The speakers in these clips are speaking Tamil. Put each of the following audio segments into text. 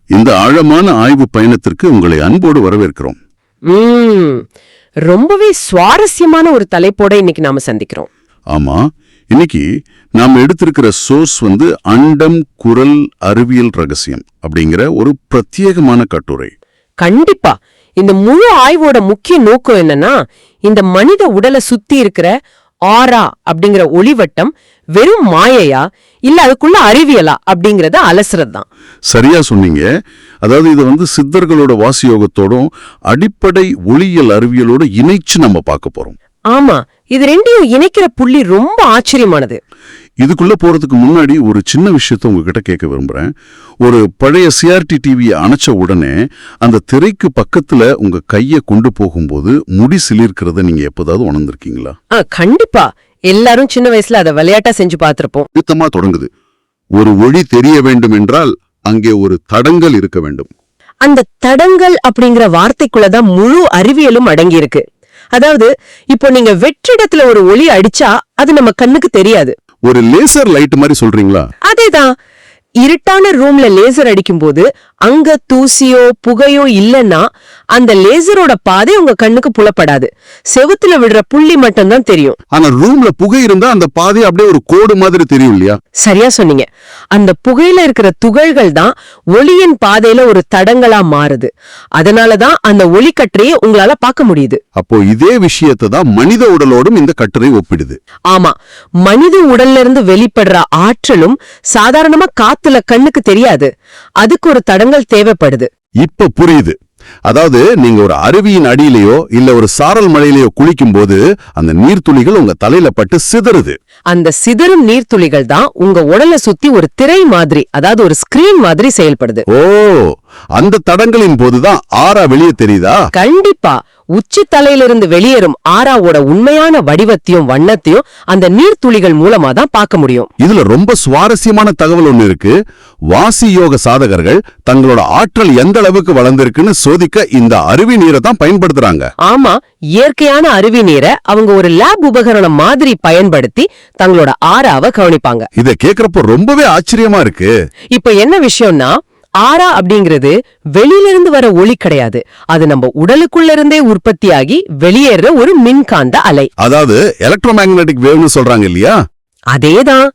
இந்த ஆழமான ஆய்வு பயணத்திற்கு உங்களை அன்போடு வரவேற்கிறோம். ரொம்பவே சுவாரஸ்யமான ஒரு தலைப்போட இன்னைக்கு நாம சந்திக்கிறோம். ஆமா, இன்னைக்கு நாம எடுத்திருக்கிற சோர்ஸ் அண்டம் குரல் அறிவியல் ரகசியம் அப்படிங்கிற ஒரு பிரத்யேகமான கட்டுரை. கண்டிப்பா இந்த முழு ஆய்வோட முக்கிய நோக்கம் என்னன்னா, இந்த மனித உடலை சுத்தி இருக்கிற ஆரா அப்படிங்கிற ஒளிவட்டம் வெறும் மாயையா இல்ல அதுக்குள்ள அறிவியலா அப்படிங்கறத அலசுறதுதான். சரியா சொன்னீங்க. அதாவது இது சித்தர்களோட வாசியோகத்தோடும் அடிப்படை ஒளியியல் அறிவியலோட இணைச்சு நம்ம பார்க்க போறோம். ஆமா, இது ரெண்டையும் இணைக்கிற புள்ளி ரொம்ப ஆச்சரியமானது. இதுக்குள்ள போறதுக்கு முன்னாடி ஒரு சின்ன விஷயத்த உங்ககிட்ட கேட்க விரும்புறேன். ஒரு பழைய சிஆர்டி டிவியை அணைச்ச உடனே அந்த திரைக்கு பக்கத்துல உங்க கைய கொண்டு போகும்போது முடி சிலிர்க்கிறத நீங்க எப்போதாவது உணர்ந்திருக்கீங்களா? கண்டிப்பா. எல்லாரும் சின்ன வயசுல அதை விளையாட்டா செஞ்சு பார்த்திருப்போம். யுத்தமா தொடங்குது. ஒரு ஒளி தெரிய வேண்டும் என்றால் அங்கே ஒரு தடங்கல் இருக்க வேண்டும். அந்த தடங்கல் அப்படிங்கிற வார்த்தைக்குள்ளதான் முழு அறிவியலும் அடங்கி இருக்கு. அதாவது இப்போ நீங்க வெற்றிடத்துல ஒரு ஒளி அடிச்சா அது நம்ம கண்ணுக்கு தெரியாது. ஒரு லேசர் லைட் மாதிரி சொல்றீங்களா? அதேதான். இருட்டான ரூம்ல லேசர் அடிக்கும் போது அங்க தூசியோ புகையோ இல்லன்னா அந்த லேசரோட பாதை உங்க கண்ணுக்கு புலப்படாது. செவுத்துல விடுற புள்ளி மட்டும்தான் தெரியும். ஆனா ரூம்ல புகை இருந்தா அந்த பாதை அப்படியே ஒரு கோடு மாதிரி தெரியும் இல்லையா? சரியா சொன்னீங்க. அந்த புகையில இருக்கிற துகள்கள் தான் ஒளியின் பாதையில ஒரு தடங்களா மாறுது. அதனாலதான் அந்த ஒளிக்கற்றையை உங்களால பார்க்க முடியுது. அப்போ இதே விஷயத்தை தான் மனித உடலோடும் இந்த கட்டுரை ஒப்பிடுது. ஆமா, மனித உடல்ல இருந்து வெளிப்படுற ஆற்றலும் சாதாரணமா காத்துல கண்ணுக்கு தெரியாது. அதுக்கு ஒரு தடங்கள் தேவைப்படுது. இப்ப புரியுது. அதாவது நீங்க ஒரு அருவியின் அடியிலேயோ இல்ல ஒரு சாரல் மலையிலேயோ குளிக்கும் போது அந்த நீர்த்துளிகள் உங்க தலையில பட்டு சிதறுது. அந்த சிதறும் நீர்த்துளிகள் தான் உங்க உடலை சுத்தி ஒரு திரை மாதிரி, அதாவது ஒரு ஸ்கிரீன் மாதிரி செயல்படுது. ஓ, அந்த தடங்களின் போதுதான் ஆரா வெளியே தெரியுதா? கண்டிப்பா. உச்சி தலையிலிருந்து வெளியேறும் ஆராவோட உண்மையான வடிவத்தையும் வண்ணத்தையும் அந்த நீர்த்துளிகள் மூலமா தான் பார்க்க முடியும். இதுல ரொம்ப சுவாரஸ்யமான தகவல் ஒண்ணு இருக்கு. வாசி யோக சாதகர்கள் தங்களோட ஆற்றல் எந்த அளவுக்கு வளர்ந்திருக்குன்னு சோதிக்க இந்த அருவி நீரை தான் பயன்படுத்துறாங்க. ஆமா, இயற்கையான அருவி நீரை அவங்க ஒரு லேப் உபகரணம் மாதிரி பயன்படுத்தி தங்களோட ஆராவை கவனிப்பாங்க. இத கேக்குறப்ப ரொம்பவே ஆச்சரியமா இருக்கு. இப்ப என்ன விஷயம்னா, ஆரா அப்படிங்கிறது வெளியிலிருந்து வர ஒளி கிடையாது. அது நம்ம உடலுக்குள்ள இருந்தே உற்பத்தியாகி வெளியேற ஒரு மின்காந்த அலை. அதாவது எலக்ட்ரோமேக்னெட்டிக் வேவ்னு சொல்றாங்க இல்லையா? அதேதான்.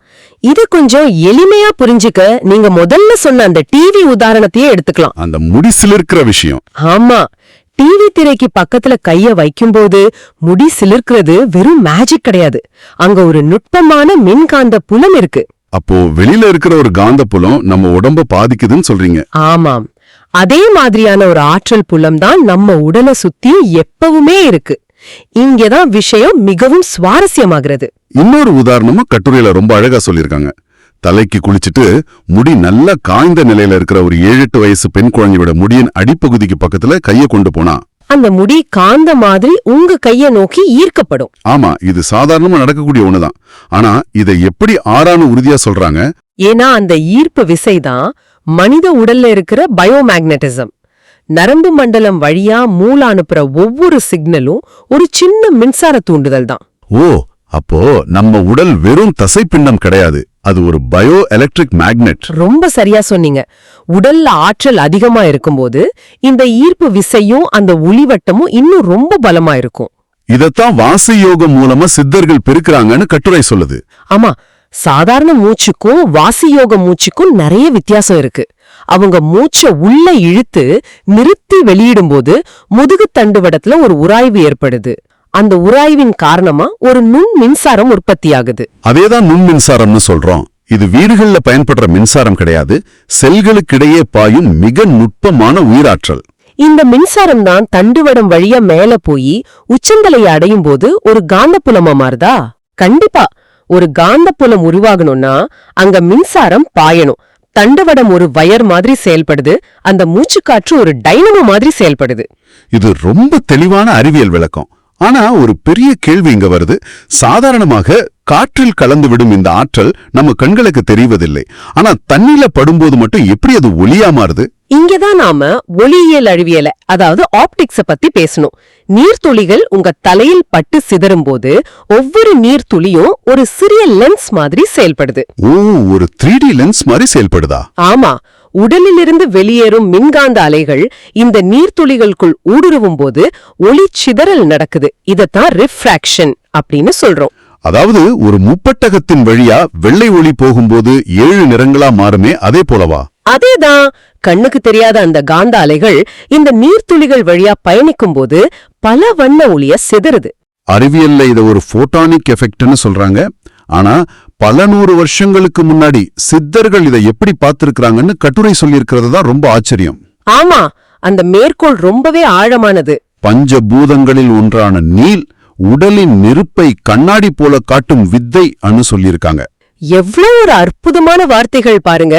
இது கொஞ்சம் எளிமையா புரிஞ்சுக்க நீங்க முதல்ல சொன்ன அந்த டிவி உதாரணத்தையே எடுத்துக்கலாம். அந்த முடி சிலிர்க்கிற விஷயம். ஆமா, டிவி திரைக்கு பக்கத்துல கைய வைக்கும்போது முடி சிலிர்க்கிறது வெறும் மேஜிக் கிடையாது. அங்க ஒரு நுட்பமான மின்காந்த புலம் இருக்கு. அப்போ வெளியில இருக்கிற ஒரு காந்த புலம் நம்ம உடம்ப பாதிக்குதுன்னு சொல்றீங்க? ஆமாம், அதே மாதிரியான ஒரு ஆற்றல் புலம் தான் நம்ம உடலை சுத்தி எப்பவுமே இருக்கு. இங்கதான் விஷயம் மிகவும் சுவாரஸ்யமாகிறது. இன்னொரு உதாரணமும் கட்டுரையில ரொம்ப அழகா சொல்லிருக்காங்க. தலைக்கு குளிச்சுட்டு முடி நல்லா காய்ந்த நிலையில இருக்கிற ஒரு 7-8 வயசு பெண் குழந்தையோட முடியின் அடிப்பகுதிக்கு பக்கத்துல கைய கொண்டு போனா அந்த முடி காந்த மாதிரி உங்க கைய நோக்கி ஈர்க்கப்படும். ஆமா, இது சாதாரணமா நடக்கக்கூடிய ஒண்ணுதான். ஆனா இதை எப்படி ஆறான்னு உறுதியா சொல்றாங்க? ஏன்னா அந்த ஈர்ப்பு விசைதான் மனித உடல்ல இருக்கிற பயோமேக்னட்டிசம். நரம்பு மண்டலம் வழியா மூளை அனுப்புற ஒவ்வொரு சிக்னலும் ஒரு சின்ன மின்சார தூண்டுதல் தான். ஓ, அப்போ நம்ம உடல் வெறும் தசைப்பிண்டம் கிடையாது, அது ஒரு பயோ எலக்ட்ரிக் மேக்னெட். ரொம்ப சரியா சொன்னீங்க. உடல்ல ஆற்றல் அதிகமா இருக்கும்போது இந்த ஈர்ப்பு விசையும் அந்த ஒளிவட்டமும் இன்னும் ரொம்ப பலமா இருக்கும். இதத்தான் வாசி யோகம் மூலமா சித்தர்கள் பெருக்குறாங்கன்னு கட்டுரை சொல்லுது. ஆமா, சாதாரண மூச்சுக்கும் வாசியோக மூச்சுக்கும் நிறைய வித்தியாசம் இருக்கு. அவங்க மூச்சை உள்ள இழுத்து நிறுத்தி வெளியிடும்போது முதுகு தண்டுவடத்துல ஒரு உராய்வு ஏற்படுது. அந்த உராய்வின் காரணமா ஒரு நுண் மின்சாரம் உற்பத்தியாகுது. அதேதான் நுண் மின்சாரம்னு சொல்றோம். இது வீடுகள்ல பயன்படுற மின்சாரம் கிடையாது, செல்களுக்கிடையே பாயும் மிக நுட்பமான உயிராற்றல். இந்த மின்சாரம் தான் தண்டுவடம் வழியா மேல போய் உச்சந்தலையை அடையும் போது ஒரு காந்தப்புலமா மாறுதா? கண்டிப்பா. ஒரு காந்தப்புலம் உருவாகணும்னா அங்க மின்சாரம் பாயணும். தண்டுவடம் ஒரு வயர் மாதிரி செயல்படுது, அந்த மூச்சுக்காற்று ஒரு டைனமோ மாதிரி செயல்படுது. இது ரொம்ப தெளிவான அறிவியல் விளக்கம். ஆனா ஒரு பெரிய கேள்வி இங்க வருது. சாதாரணமாக காற்றில் கலந்து விடும் இந்த ஆற்றல் நம்ம கண்களுக்கு தெரிவதில்லை. ஆனா தண்ணில படும்போது மட்டும் எப்படி அது ஒளியா மாறுது? இங்கதான் நாம ஒளியியல் அழிவியல, அதாவது ஆப்டிக்ஸ பத்தி பேசணும். நீர்த்துளிகள் உங்க தலையில் பட்டு சிதறும் போது ஒவ்வொரு நீர்த்துளியும் ஒரு சிறிய லென்ஸ் மாதிரி செயல்படுது. ஓ, ஒரு 3D லென்ஸ் மாதிரி செயல்படுதா? ஆமா, உடலிலிருந்து வெளியேறும் மின்காந்த அலைகள் இந்த நீர்த்துளிகளுக்குள் ஊடுருவும் போது ஒளி சிதறல் நடக்குது. இதத்தான் ரிஃப்ராக்ஷன் அப்படின்னு சொல்றோம். அதாவது ஒரு முப்பட்டகத்தின் வழியா வெள்ளை ஒளி போகும்போது 7 நிறங்களா மாறுமே, அதே போலவா? அதேதான். கண்ணுக்கு தெரியாத அந்த காந்த அலைகள் இந்த நீர்த்துளிகள் வழியா பயணிக்கும் போது பல வண்ண ஒளிய சிதறுது. அறிவியல்ல இத ஒரு போட்டானிக் எஃபெக்ட்னு சொல்றாங்க. ஆனா பல 100 வருஷங்களுக்கு முன்னாடி சித்தர்கள் இதை எப்படி பார்த்திருக்காங்கன்னு கட்டுரை சொல்லியிருக்கிறது தான் ரொம்ப ஆச்சரியம். ஆமா, அந்த மேற்கோள் ரொம்பவே ஆழமானது. பஞ்சபூதங்களில் ஒன்றான நீல் உடலின் நெருப்பை கண்ணாடி போல காட்டும் வித்தை அன்னு சொல்லியிருக்காங்க. எவ்வளவு ஒரு அற்புதமான வார்த்தைகள் பாருங்க.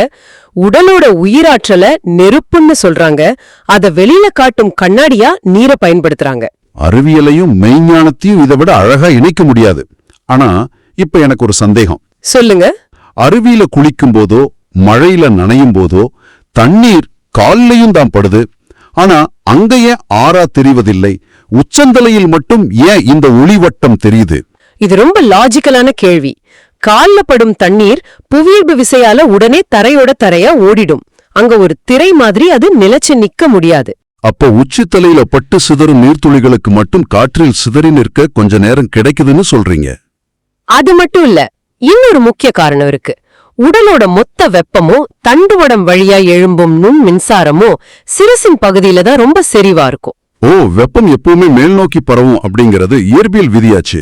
உடலோட உயிராற்றல நெருப்புன்னு சொல்றாங்க, அத வெளியில காட்டும் கண்ணாடியா நீரை பயன்படுத்துறாங்க. அறிவியலையும் மெய்ஞானத்தையும் இதை விட அழகா இணைக்க முடியாது. ஆனா இப்ப எனக்கு ஒரு சந்தேகம். சொல்லுங்க. அருவியில குளிக்கும் போதோ மழையில நனையும் போதோ தண்ணீர் கால்லையும் தான் படுது. ஆனா அங்க ஏன் ஆறா தெரிவதில்லை? உச்சந்தலையில் மட்டும் ஏன் இந்த ஒளிவட்டம் தெரியுது? இது ரொம்ப லாஜிக்கலான கேள்வி. கால்ல படும் தண்ணீர் புவியீர்ப்பு விசையால உடனே தரையோட தரையா ஓடிடும். அங்க ஒரு திரை மாதிரி அது நிலைச்சு நிக்க முடியாது. அப்ப உச்சித்தலையில பட்டு சிதறும் நீர்த்துளிகளுக்கு மட்டும் காற்றில் சிதறி நிற்க கொஞ்ச நேரம் கிடைக்குதுன்னு சொல்றீங்க? அது மட்டும் இல்ல, இன்னொரு முக்கிய காரணம் இருக்கு. உடலோட மொத்த வெப்பமும் தண்டுவடம் வழியா எழும்பும் நுண் மின்சாரமும் சிரசின் பகுதியில தான் ரொம்ப செறிவா இருக்கும். ஓ, வெப்பம் எப்பவுமே மேல் நோக்கி பரவும் அப்படிங்கிறது இயற்பியல் விதியாச்சு.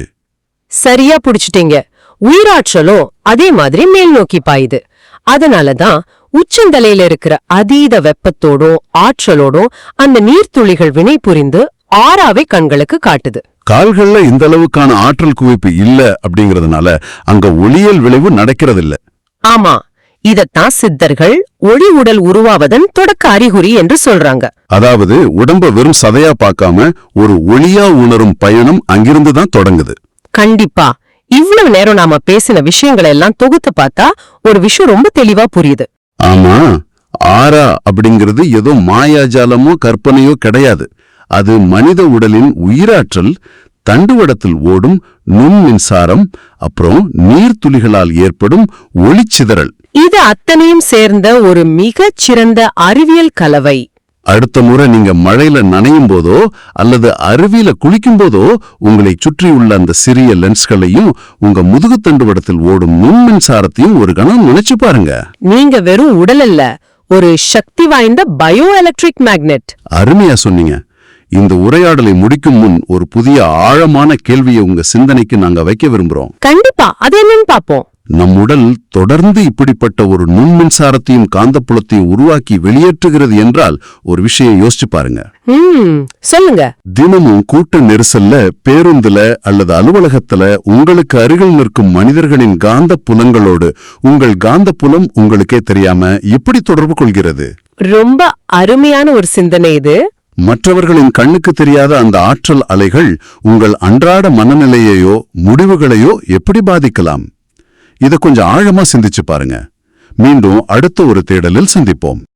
சரியா புடிச்சிட்டீங்க. உயிராற்றலும் அதே மாதிரி மேல் நோக்கி பாயுது. அதனாலதான் உச்சந்தலையில இருக்கிற அதீத வெப்பத்தோடும் ஆற்றலோடும் அந்த நீர்த்துளிகள் வினை புரிந்து ஆறாவே கண்களுக்கு காட்டுது. கால்கள்ல இந்த அளவுக்கான ஆற்றல் குவிப்பு இல்ல அப்படிங்கறதுனால அங்க ஒளியல் விளைவு நடக்கிறதில்ல. ஆமா, இதத்தான் சித்தர்கள் ஒளி உடல் உருவாவதன் தொடக்க அறிகுறி என்று சொல்றாங்க. அதாவது உடம்ப வெறும் சதையா பார்க்காம ஒரு ஒளியா உணரும் பயணம் அங்கிருந்து தான் தொடங்குது. கண்டிப்பா. இவ்வளவு நேரம் நாம பேசின விஷயங்களை எல்லாம் தொகுத்து பார்த்தா ஒரு விஷயம் ரொம்ப தெளிவா புரியுது. ஆமா, ஆரா அப்படிங்கிறது ஏதோ மாயாஜாலமோ கற்பனையோ கிடையாது. அது மனித உடலின் உயிராற்றல், தண்டுவடத்தில் ஓடும் நுண் மின்சாரம், அப்புறம் நீர்த்துளிகளால் ஏற்படும் ஒளிச்சிதறல். இது அத்தனையும் சேர்ந்த ஒரு மிகச் சிறந்த அறிவியல் கலவை. அடுத்த முறை நீங்க மழையில நனையும் போதோ அல்லது அருவியில குளிக்கும் போதோ உங்களை சுற்றியுள்ள அந்த சிறிய லென்ஸ்களையும் உங்க முதுகு தண்டுவடத்தில் ஓடும் நுண் மின்சாரத்தையும் ஒரு கணம் நினைச்சு பாருங்க. நீங்க வெறும் உடல் அல்ல, ஒரு சக்தி வாய்ந்த பயோ எலக்ட்ரிக் மேக்னெட். அருமையா சொன்னீங்க. இந்த உரையாடலை முடிக்கும் முன் ஒரு புதிய ஆழமான கேள்வியை உங்க சிந்தனைக்கு நாங்க வைக்க விரும்புறோம். கண்டிப்பா, அது என்னன்னு பாப்போம். நம் உடல் தொடர்ந்து இப்படிப்பட்ட ஒரு நுண் மின்சாரத்தையும் காந்தப்புலத்தையும் உருவாக்கி வெளியேற்றுகிறது என்றால் ஒரு விஷயம் யோசிச்சு பாருங்க. சொல்லுங்க. தினமும் கூட்ட நெரிசல்ல, பேருந்துல அல்லது அலுவலகத்துல உங்களுக்கு அருகில் நிற்கும் மனிதர்களின் காந்த புலங்களோடு உங்கள் காந்த புலம் உங்களுக்கே தெரியாம எப்படி தொடர்பு கொள்கிறது? ரொம்ப அருமையான ஒரு சிந்தனை இது. மற்றவர்களின் கண்ணுக்கு தெரியாத அந்த ஆற்றல் அலைகள் உங்கள் அன்றாட மனநிலையையோ முடிவுகளையோ எப்படி பாதிக்கலாம்? இத கொஞ்சம் ஆழமா சிந்திச்சு பாருங்க. மீண்டும் அடுத்த ஒரு தேடலில் சந்திப்போம்.